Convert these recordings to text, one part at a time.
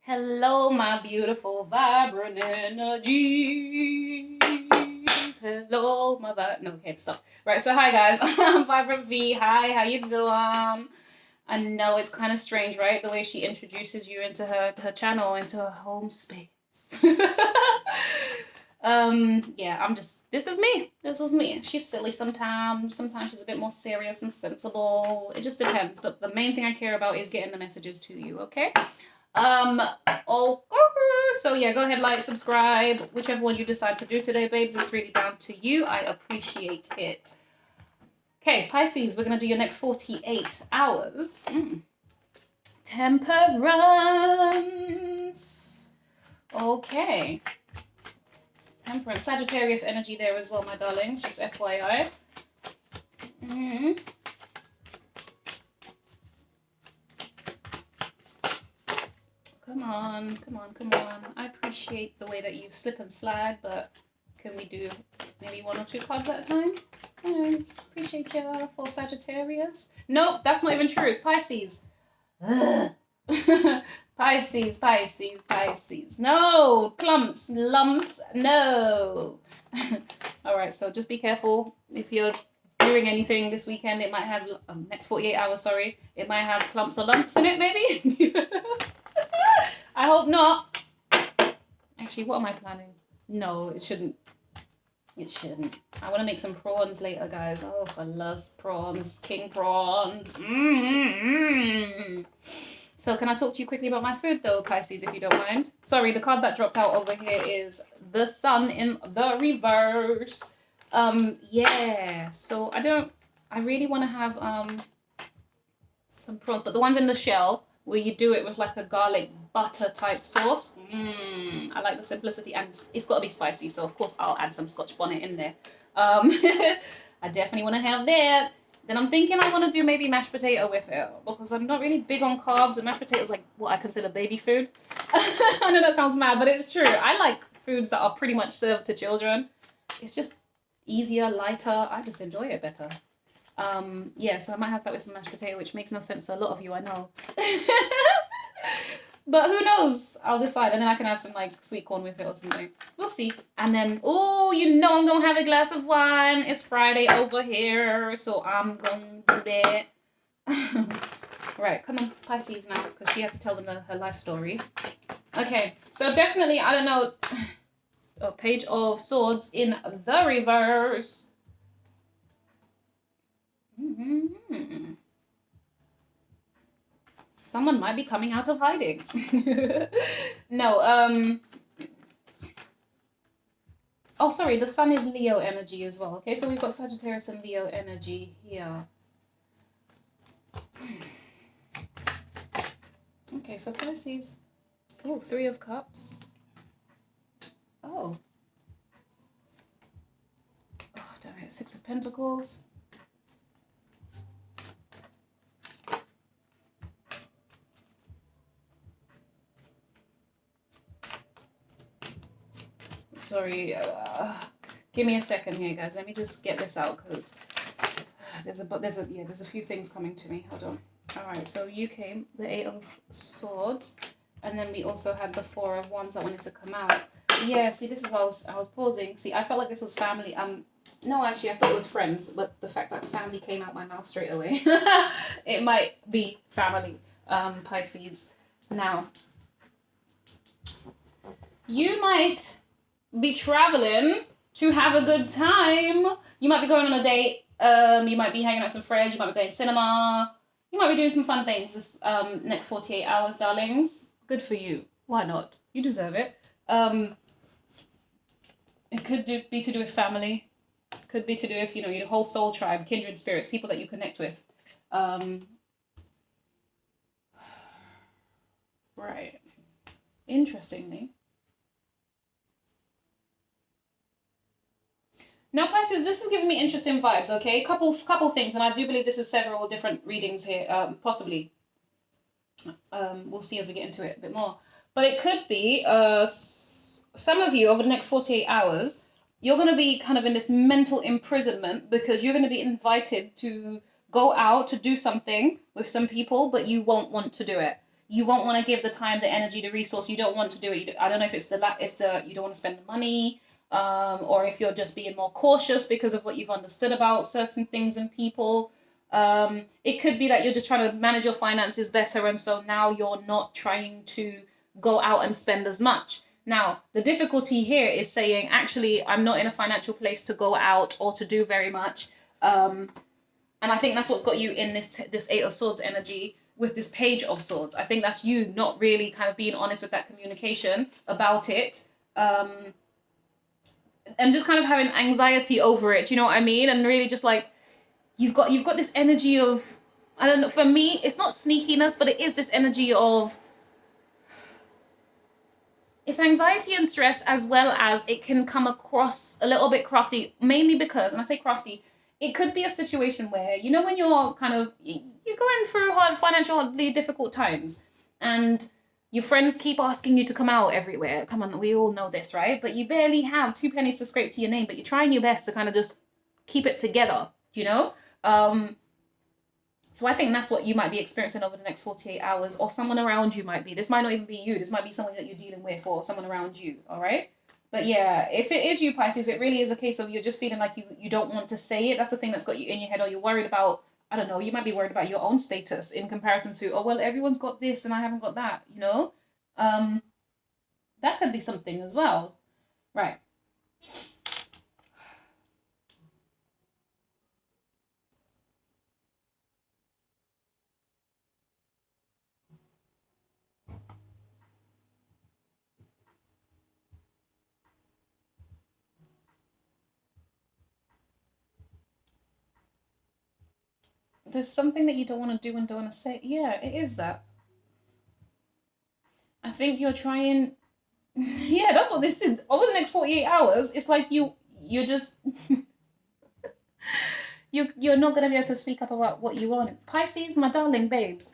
Hello, my beautiful vibrant energies. Hello, my no, okay, stop. Right, so hi guys, I'm Vibrant V. Hi, how you doing? I know it's kind of strange, right? The way she introduces you into her channel, into her home space. Yeah, this is me. She's silly sometimes she's a bit more serious and sensible. It just depends, but the main thing I care about is getting the messages to you, okay? So yeah, go ahead, like, subscribe, whichever one you decide to do today, babes. It's really down to you. I appreciate it. Okay, Pisces, we're gonna do your next 48 hours. Temperance. Okay. Temperance. Sagittarius energy there as well, my darlings, just FYI. Come on. I appreciate the way that you slip and slide, but can we do maybe 1 or 2 cards at a time? Thanks. Appreciate you for Sagittarius. Nope, that's not even true. It's Pisces. Pisces. No, clumps, lumps, no. All right, so just be careful if you're doing anything this weekend. It might have, next 48 hours, sorry. It might have clumps or lumps in it, maybe. I hope not. Actually, what am I planning? No, it shouldn't. I want to make some prawns later, guys. Oh, I love prawns. King prawns. So can I talk to you quickly about my food, though, Pisces, if you don't mind? Sorry, the card that dropped out over here is the sun in the reverse. Yeah. So I really want to have some prawns, but the ones in the shell, where you do it with like a garlic butter type sauce. I like the simplicity, and it's got to be spicy, so of course I'll add some Scotch bonnet in there. I definitely want to have that. Then I'm thinking I want to do maybe mashed potato with it, because I'm not really big on carbs, and mashed potato is like what I consider baby food. I know that sounds mad, but it's true. I like foods that are pretty much served to children. It's just easier, lighter. I just enjoy it better. Yeah, so I might have that with some mashed potato, which makes no sense to a lot of you, I know. But who knows? I'll decide, and then I can have some like sweet corn with it or something. We'll see. And then, oh, you know I'm gonna have a glass of wine. It's Friday over here, so I'm gonna do that. Right, come on, Pisces now, because she had to tell them her life story. Okay, so definitely, I don't know, a Page of Swords in the reverse. Someone might be coming out of hiding. No, oh, sorry, the sun is Leo energy as well. Okay, so we've got Sagittarius and Leo energy here. Okay, so Pisces. Oh, 3 of Cups. Oh. Oh, damn it, 6 of Pentacles. Sorry, give me a second here, guys. Let me just get this out, because there's a few things coming to me. Hold on. All right, so you came the 8 of Swords, and then we also had the 4 of Wands that wanted to come out. Yeah, see, this is why I was pausing. See, I felt like this was family. No, actually, I thought it was friends, but the fact that family came out my mouth straight away, it might be family. Pisces. Now, you might be traveling to have a good time. You might be going on a date. You might be hanging out with some friends. You might be going to cinema. You might be doing some fun things this next 48 hours, darlings. Good for you. Why not? You deserve it. It could be to do with family. Could be to do with, your whole soul tribe, kindred spirits, people that you connect with. Right. Interestingly. Now, Pisces, this is giving me interesting vibes, okay? Couple things, and I do believe this is several different readings here, possibly. We'll see as we get into it a bit more. But it could be, some of you, over the next 48 hours, you're going to be kind of in this mental imprisonment, because you're going to be invited to go out to do something with some people, but you won't want to do it. you won't want to give the time, the energy, the resource. You don't want to do it. I don't know if it's you don't want to spend the money, or if you're just being more cautious because of what you've understood about certain things and people. It could be that you're just trying to manage your finances better, and so now you're not trying to go out and spend as much. Now, the difficulty here is saying, actually, I'm not in a financial place to go out or to do very much. And I think that's what's got you in this Eight of Swords energy with this Page of Swords. I think that's you not really kind of being honest with that communication about it. And just kind of having anxiety over it, you know what I mean? And really just like, you've got this energy of, I don't know, for me, it's not sneakiness, but it is this energy of, it's anxiety and stress, as well as it can come across a little bit crafty, mainly because, and I say crafty, it could be a situation where, you know, when you're kind of, you're going through hard, financially difficult times, and your friends keep asking you to come out everywhere. Come on, we all know this, right? But you barely have 2 pennies to scrape to your name, but you're trying your best to kind of just keep it together, you know? So I think that's what you might be experiencing over the next 48 hours, or someone around you might be. This might not even be you. This might be someone that you're dealing with, or someone around you, all right? But yeah, if it is you, Pisces, it really is a case of you're just feeling like you don't want to say it. That's the thing that's got you in your head, or you're worried about, I don't know, you might be worried about your own status in comparison to, oh, well, everyone's got this and I haven't got that, you know? That could be something as well. Right. There's something that you don't want to do and don't want to say. Yeah, it is that. I think you're trying. Yeah, that's what this is. Over the next 48 hours, it's like you're just you're not gonna be able to speak up about what you want. Pisces, my darling babes.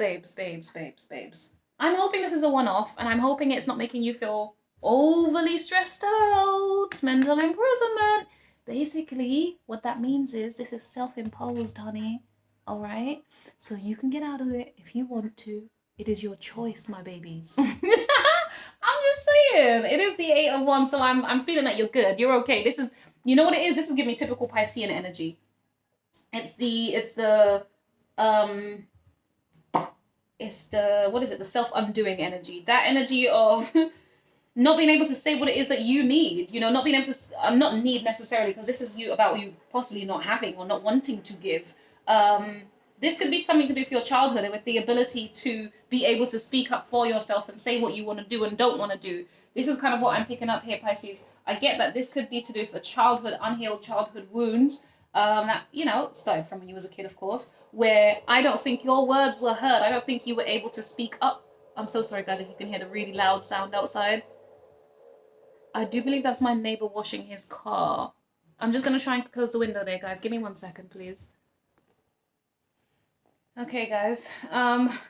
I'm hoping this is a one-off, and I'm hoping it's not making you feel overly stressed out. Mental imprisonment. Basically, what that means is this is self-imposed, honey. All right, so you can get out of it if you want to. It is your choice, my babies. I'm just saying, it is the 8 of Wands, so I'm feeling that you're good. You're okay. This is, you know what it is. This is giving me typical Piscean energy. It's the what is it? The self-undoing energy. That energy of not being able to say what it is that you need. You know, not being able to. Not need necessarily, because this is about you possibly not having or not wanting to give. This could be something to do with your childhood, and with the ability to be able to speak up for yourself and say what you want to do and don't want to do. This is kind of what I'm picking up here, Pisces. I get that this could be to do with a childhood, unhealed childhood wounds, that, you know, started from when you was a kid, of course, where I don't think your words were heard. I don't think you were able to speak up. I'm so sorry, guys, if you can hear the really loud sound outside. I do believe that's my neighbor washing his car. I'm just going to try and close the window there, guys. Give me 1 second, please. Okay, guys.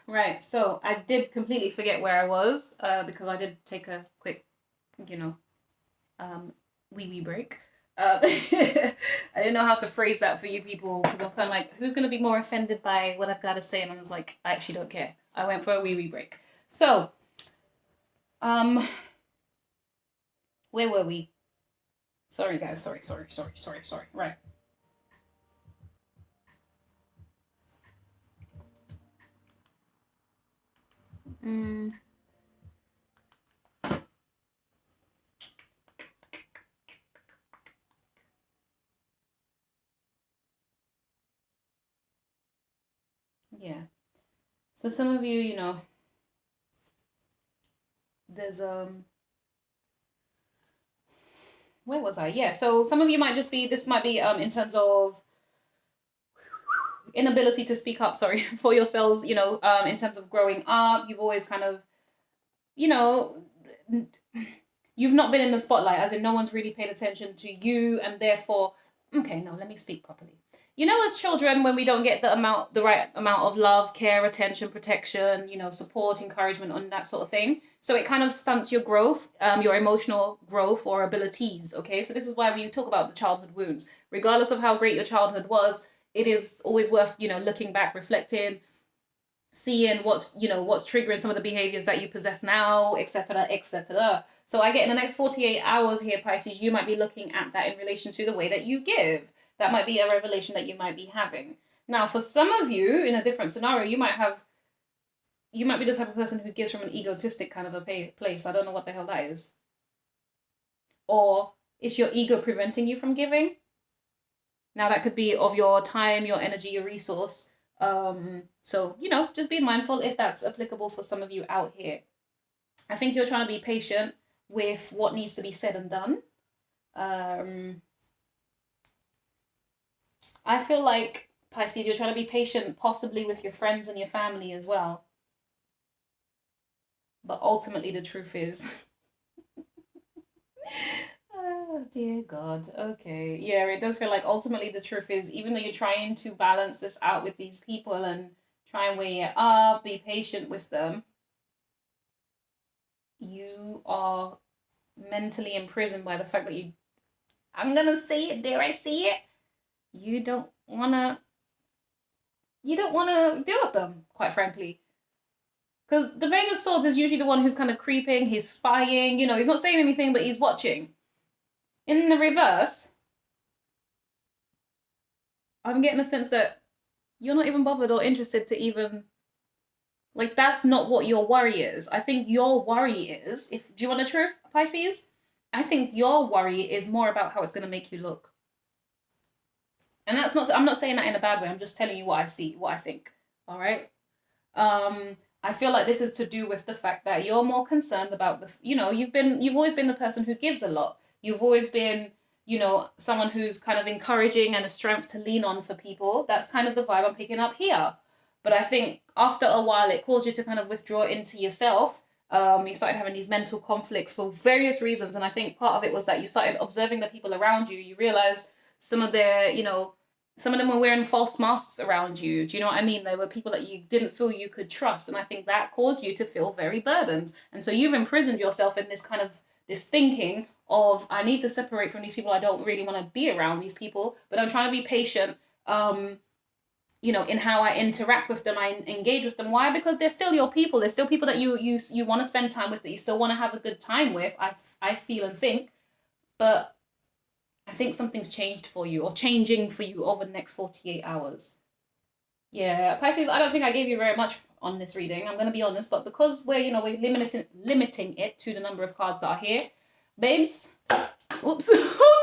Right. So I did completely forget where I was, because I did take a quick, you know, wee break. I didn't know how to phrase that for you people, because I'm kind of like, who's going to be more offended by what I've got to say? And I was like, I actually don't care. I went for a wee break. So, where were we? Sorry, guys. Sorry. Right. Yeah. So some of you, you know, there's where was I? Yeah. So some of you might just be, this might be in terms of inability to speak up, sorry, for yourselves, you know, in terms of growing up. You've always kind of, you know, you've not been in the spotlight, as in no one's really paid attention to you, and therefore, okay, no, let me speak properly. You know, as children, when we don't get the right amount of love, care, attention, protection, you know, support, encouragement, and that sort of thing. So it kind of stunts your growth, your emotional growth or abilities, okay? So this is why when you talk about the childhood wounds, regardless of how great your childhood was, it is always worth, you know, looking back, reflecting, seeing what's, what's triggering some of the behaviors that you possess now, etc., etc. So I get in the next 48 hours here, Pisces, you might be looking at that in relation to the way that you give. That might be a revelation that you might be having. Now, for some of you, in a different scenario, you might be the type of person who gives from an egotistic kind of a place. I don't know what the hell that is. Or is your ego preventing you from giving? Now, that could be of your time, your energy, your resource. So, just be mindful if that's applicable for some of you out here. I think you're trying to be patient with what needs to be said and done. I feel like, Pisces, you're trying to be patient possibly with your friends and your family as well. But ultimately, the truth is... Oh, dear God. Okay. Yeah, it does feel like ultimately the truth is, even though you're trying to balance this out with these people and try and weigh it up, be patient with them, you are mentally imprisoned by the fact that I'm going to say it, dare I say it? You don't want to deal with them, quite frankly. Because the Page of Swords is usually the one who's kind of creeping, he's spying, he's not saying anything, but he's watching. In the reverse, I'm getting a sense that you're not even bothered or interested to even... Like, that's not what your worry is. I think your worry is... Do you want the truth, Pisces? I think your worry is more about how it's going to make you look. And that's not... I'm not saying that in a bad way. I'm just telling you what I see, what I think. All right? I feel like this is to do with the fact that you're more concerned about the... You've always been the person who gives a lot. You've always been, someone who's kind of encouraging and a strength to lean on for people. That's kind of the vibe I'm picking up here. But I think after a while, it caused you to kind of withdraw into yourself. You started having these mental conflicts for various reasons. And I think part of it was that you started observing the people around you. You realized some of them were wearing false masks around you. Do you know what I mean? There were people that you didn't feel you could trust. And I think that caused you to feel very burdened. And so you've imprisoned yourself in this kind of this thinking of, I need to separate from these people. I don't really want to be around these people, but I'm trying to be patient, in how I interact with them, I engage with them. Why? Because they're still your people. They're still people that you want to spend time with, that you still want to have a good time with, I feel and think. But I think something's changed for you, or changing for you over the next 48 hours. Yeah, Pisces, I don't think I gave you very much on this reading, I'm going to be honest, but because we're limiting it to the number of cards that are here, babes, oops, oh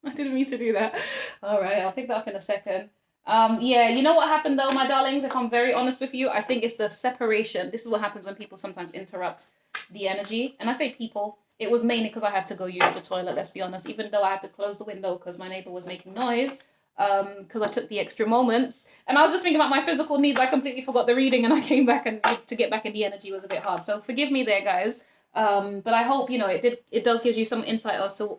no, I didn't mean to do that. All right, I'll pick that up in a second. Yeah, you know what happened though, my darlings, if I'm very honest with you, I think it's the separation. This is what happens when people sometimes interrupt the energy, and I say people, it was mainly because I had to go use the toilet, let's be honest, even though I had to close the window because my neighbor was making noise. Because I took the extra moments and I was just thinking about my physical needs. I completely forgot the reading and I came back, and to get back in the energy was a bit hard, so forgive me there, guys. But I hope it does give you some insight as to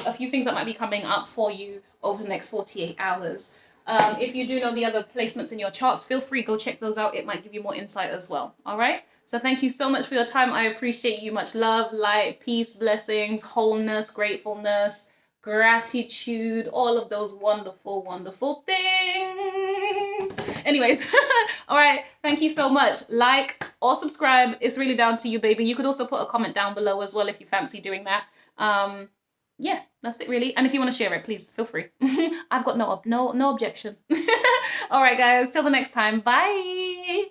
a few things that might be coming up for you over the next 48 hours. If you do know the other placements in your charts, feel free, go check those out. It might give you more insight as well. All right, so thank you so much for your time. I appreciate you. Much love, light, peace, blessings, wholeness, gratefulness, gratitude, all of those wonderful, wonderful things. Anyways, all right, thank you so much. Like or subscribe, it's really down to you, baby. You could also put a comment down below as well if you fancy doing that. Yeah, that's it really. And if you want to share it, please feel free. I've got no objection. All right, guys, till the next time. Bye.